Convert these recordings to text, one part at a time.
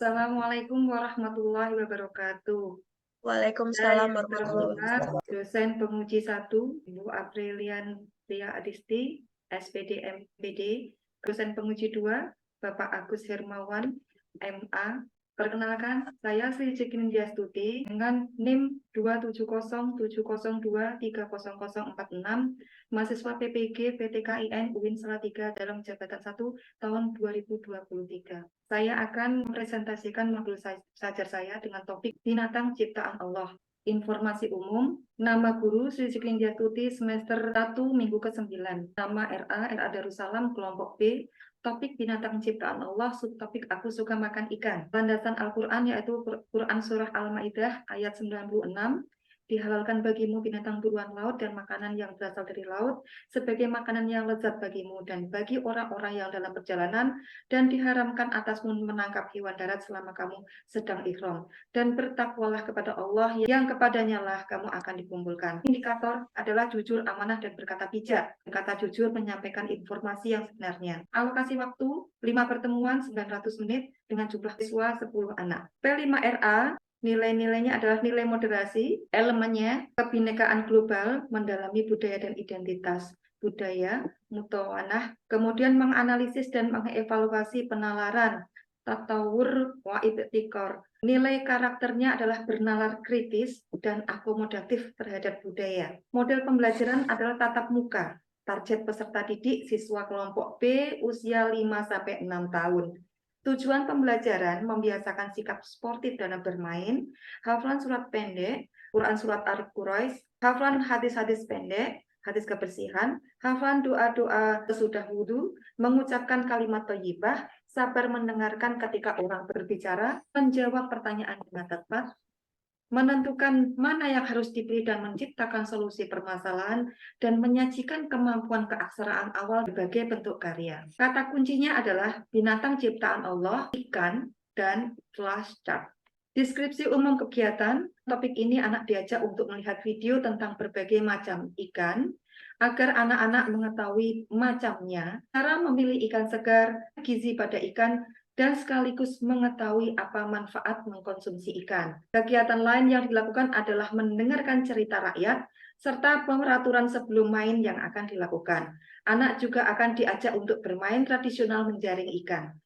Assalamualaikum warahmatullahi wabarakatuh. Saya Waalaikumsalam yang warahmatullahi terhormat, wabarakatuh. dosen penguji 1, Ibu Aprilian Tia Adisti, SPD MPD, dosen penguji 2, Bapak Agus Hermawan, MA. Perkenalkan, saya Sri Cikin Diastuti dengan NIM 27070230046, mahasiswa PPG PTKIN UIN Salatiga dalam jabatan 1 tahun 2023. Saya akan mempresentasikan modul sajar saya dengan topik binatang ciptaan Allah. Informasi umum, nama guru Sri Cikling Diastuti semester 1 minggu ke-9. Nama RA Darussalam kelompok B. Topik binatang ciptaan Allah, subtopik aku suka makan ikan. Landasan Al-Quran yaitu Quran Surah Al-Ma'idah ayat 96. Dihalalkan bagimu binatang buruan laut dan makanan yang berasal dari laut sebagai makanan yang lezat bagimu dan bagi orang-orang yang dalam perjalanan, dan diharamkan atasmu menangkap hewan darat selama kamu sedang ihram, dan bertakwalah kepada Allah yang kepadanya lah kamu akan dikumpulkan. Indikator adalah jujur, amanah, dan berkata bijak. Kata jujur menyampaikan informasi yang sebenarnya. Alokasi waktu 5 pertemuan 900 menit dengan jumlah siswa 10 anak. P5RA nilai-nilainya adalah nilai moderasi, elemennya kebinekaan global, mendalami budaya dan identitas budaya, mutawanah, kemudian menganalisis dan mengevaluasi penalaran, tatawur, wa ibtikor. Nilai karakternya adalah bernalar kritis dan akomodatif terhadap budaya. Model pembelajaran adalah tatap muka. Target peserta didik siswa kelompok B usia 5-6 tahun. Tujuan pembelajaran membiasakan sikap sportif dalam bermain, hafalan surat pendek, Quran surat Al-Quraish, hafalan hadis-hadis pendek, hadis kebersihan, hafalan doa-doa sesudah wudhu, mengucapkan kalimat thayyibah, sabar mendengarkan ketika orang berbicara, menjawab pertanyaan dengan tepat, menentukan mana yang harus dipilih dan menciptakan solusi permasalahan, dan menyajikan kemampuan keaksaraan awal berbagai bentuk karya. Kata kuncinya adalah binatang ciptaan Allah, ikan, dan flashcard. Deskripsi umum kegiatan, topik ini anak diajak untuk melihat video tentang berbagai macam ikan, agar anak-anak mengetahui macamnya, cara memilih ikan segar, gizi pada ikan, dan sekaligus mengetahui apa manfaat mengkonsumsi ikan. Kegiatan lain yang dilakukan adalah mendengarkan cerita rakyat, serta peraturan sebelum main yang akan dilakukan. Anak juga akan diajak untuk bermain tradisional menjaring ikan.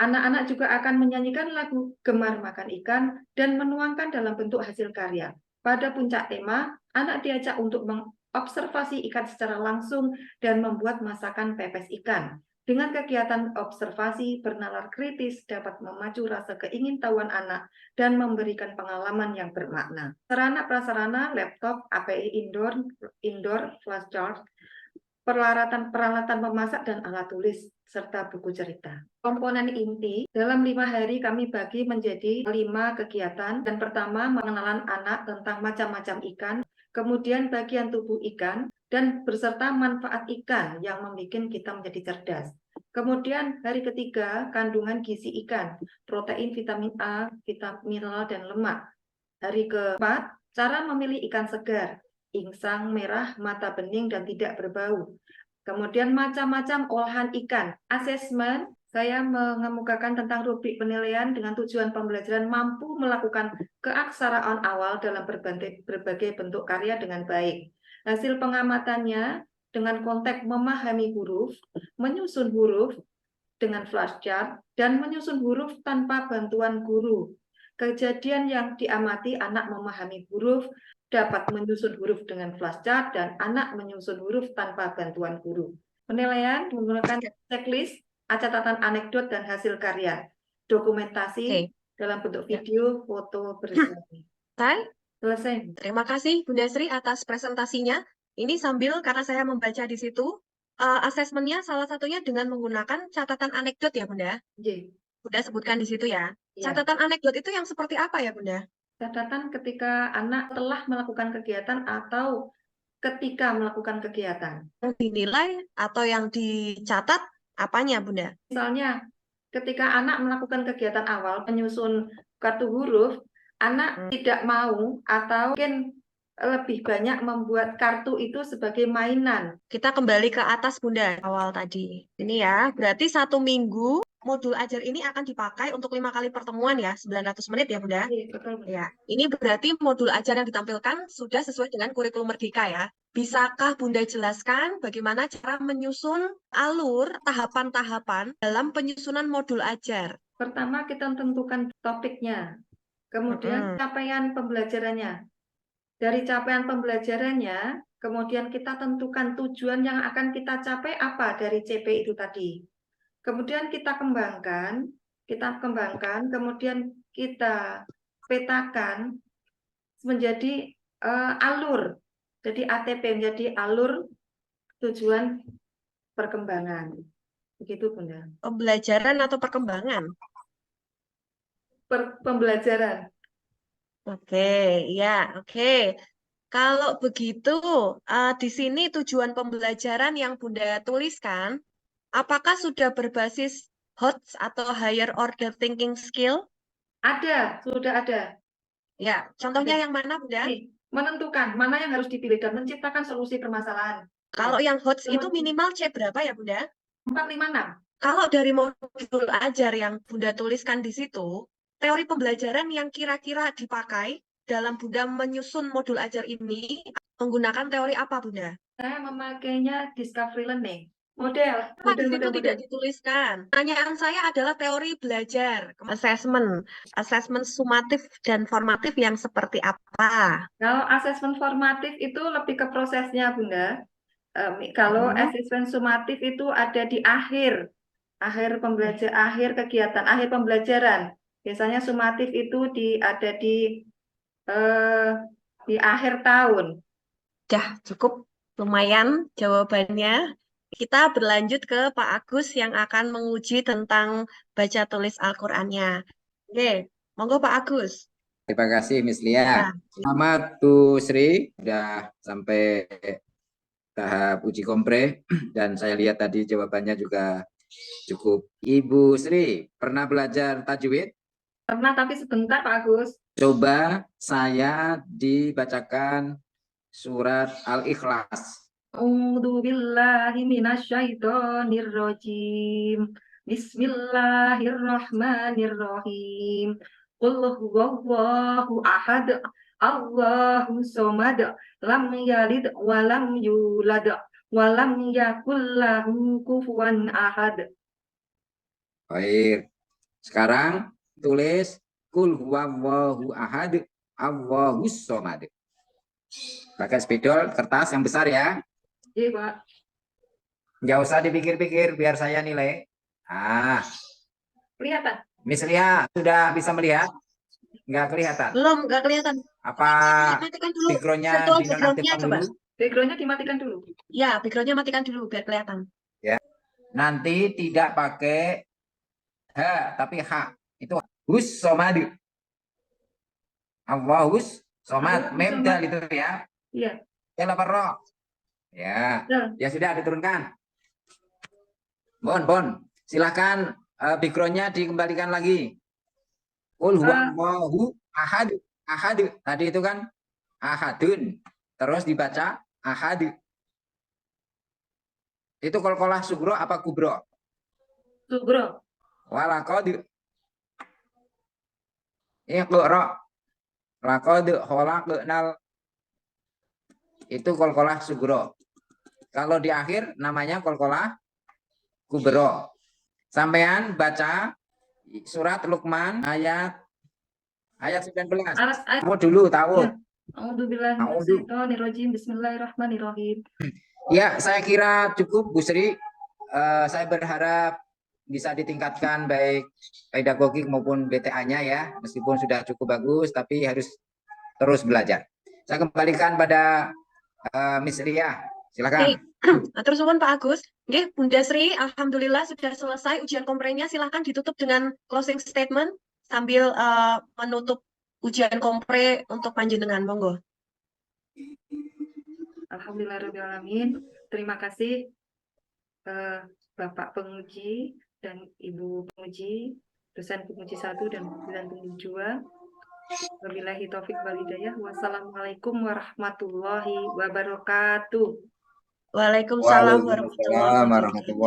Anak-anak juga akan menyanyikan lagu Gemar Makan Ikan dan menuangkan dalam bentuk hasil karya. Pada puncak tema, anak diajak untuk mengobservasi ikan secara langsung dan membuat masakan pepes ikan. Dengan kegiatan observasi, bernalar kritis dapat memacu rasa keingintahuan anak dan memberikan pengalaman yang bermakna. Sarana prasarana, laptop, API indoor, flashcard, peralatan memasak dan alat tulis, serta buku cerita. Komponen inti, dalam 5 hari kami bagi menjadi 5 kegiatan. Dan pertama, pengenalan anak tentang macam-macam ikan, kemudian bagian tubuh ikan, dan beserta manfaat ikan yang membuat kita menjadi cerdas. Kemudian hari ketiga, kandungan gizi ikan, protein, vitamin A, vitamin mineral, dan lemak. Hari keempat, cara memilih ikan segar, insang, merah, mata bening, dan tidak berbau. Kemudian macam-macam olahan ikan. Asesmen, saya mengemukakan tentang rubrik penilaian dengan tujuan pembelajaran mampu melakukan keaksaraan awal dalam berbagai bentuk karya dengan baik. Hasil pengamatannya dengan konteks memahami huruf, menyusun huruf dengan flashcard, dan menyusun huruf tanpa bantuan guru. Kejadian yang diamati, anak memahami huruf, dapat menyusun huruf dengan flashchart, dan anak menyusun huruf tanpa bantuan guru. Penilaian menggunakan checklist, catatan anekdot, dan hasil karya. Dokumentasi dalam bentuk video, foto, bersama. Selesai. Terima kasih Bunda Sri atas presentasinya. Ini sambil karena saya membaca di situ, asesmennya salah satunya dengan menggunakan catatan anekdot ya Bunda? Iya. Bunda sebutkan di situ ya. Iya. Catatan anekdot itu yang seperti apa ya Bunda? Catatan ketika anak telah melakukan kegiatan atau ketika melakukan kegiatan. Yang dinilai atau yang dicatat apanya Bunda? Misalnya, ketika anak melakukan kegiatan awal menyusun kartu huruf, anak tidak mau atau mungkin lebih banyak membuat kartu itu sebagai mainan. Kita kembali ke atas Bunda awal tadi. Ini ya, berarti 1 minggu modul ajar ini akan dipakai untuk 5 kali pertemuan ya, 900 menit ya Bunda? Iya, betul, Bunda. Ya, ini berarti modul ajar yang ditampilkan sudah sesuai dengan kurikulum Merdeka ya. Bisakah Bunda jelaskan bagaimana cara menyusun alur tahapan-tahapan dalam penyusunan modul ajar? Pertama kita tentukan topiknya, kemudian capaian pembelajarannya. Dari capaian pembelajarannya, kemudian kita tentukan tujuan yang akan kita capai apa dari CP itu tadi. Kemudian kita kembangkan, kemudian kita petakan menjadi alur. Jadi ATP menjadi alur tujuan perkembangan. Begitu, Bunda. Pembelajaran atau perkembangan? Pembelajaran. Oke, ya, oke. Kalau begitu, di sini tujuan pembelajaran yang Bunda tuliskan, apakah sudah berbasis HOTS atau Higher Order Thinking Skill? Ada, sudah ada. Ya, contohnya yang mana, Bunda? Nih, menentukan mana yang harus dipilih dan menciptakan solusi permasalahan. Kalau yang HOTS itu minimal C berapa ya, Bunda? 456. Kalau dari modul ajar yang Bunda tuliskan di situ, teori pembelajaran yang kira-kira dipakai dalam Bunda menyusun modul ajar ini menggunakan teori apa, Bunda? Saya memakainya discovery learning. Model. Kenapa di situ tidak dituliskan? Pertanyaan saya adalah teori belajar, assessment sumatif dan formatif yang seperti apa? Kalau asesmen formatif itu lebih ke prosesnya, Bunda. Kalau asesmen sumatif itu ada di akhir kegiatan, akhir pembelajaran. Biasanya sumatif itu ada di akhir tahun. Dah cukup lumayan jawabannya. Kita berlanjut ke Pak Agus yang akan menguji tentang baca tulis Al-Qur'annya. Oke, monggo Pak Agus. Terima kasih Miss Lia. Ya. Selamat Bu Sri, sudah sampai tahap uji kompre dan saya lihat tadi jawabannya juga cukup. Ibu Sri, pernah belajar tajwid? Pernah, tapi sebentar Pak Agus. Coba saya dibacakan surat Al-Ikhlas. A'udzubillahi minasyaitonirrajim. Bismillahirrahmanirrahim. Qul huwallahu ahad. Allahu somad. Lam yalid walam yulad. Walam yakul lahu kufuwan ahad. Baik. Sekarang tulis Qul huwallahu ahad. Allahus somad. Pakai spidol kertas yang besar ya. Iya, Pak. Nggak usah dipikir-pikir biar saya nilai. Kelihatan? Miss Lia sudah bisa melihat? Nggak kelihatan? Belum, nggak kelihatan. Apa Matikan dulu. backgroundnya Betul, dinonaktifkan backgroundnya coba. dulu? Backgroundnya dimatikan dulu. Ya, backgroundnya matikan dulu biar kelihatan. Ya. Nanti tidak pakai H, tapi H. Itu hus somad. Allahus somad. Mem dal itu ya. Iya. Ya lapar roh. Ya. Ya sudah diturunkan. Bon. Silakan backgroundnya dikembalikan lagi. Qul huwallahu ahad. Ahad. Tadi itu kan ahadun. Terus dibaca ahad. Itu qalqalah sugro apa kubro? Sugro. Walaqad. Iqra. Laqad khalaqnal. Itu qalqalah sugro. Kalau di akhir namanya qalqalah kubro. Sampean baca surat Luqman ayat 19. Kamu dulu tahu. A'udzubillahi Bismillahirrahmanirrahim. Ya, saya kira cukup Bu Sri. Saya berharap bisa ditingkatkan baik pedagogi maupun BTA-nya ya. Meskipun sudah cukup bagus, tapi harus terus belajar. Saya kembalikan pada Miss Lia. Silakan. Terus Pak Agus. Oke, Bunda Sri, alhamdulillah sudah selesai ujian komprenya. Silahkan ditutup dengan closing statement sambil menutup ujian kompre untuk panjenengan. Monggo. Alhamdulillahirrahmanirrahim. Terima kasih Bapak penguji dan Ibu penguji, dosen penguji 1 dan dosen penguji 2. Wabillahi taufik wal hidayah. Wassalamualaikum warahmatullahi wabarakatuh. Waalaikumsalam warahmatullahi wabarakatuh.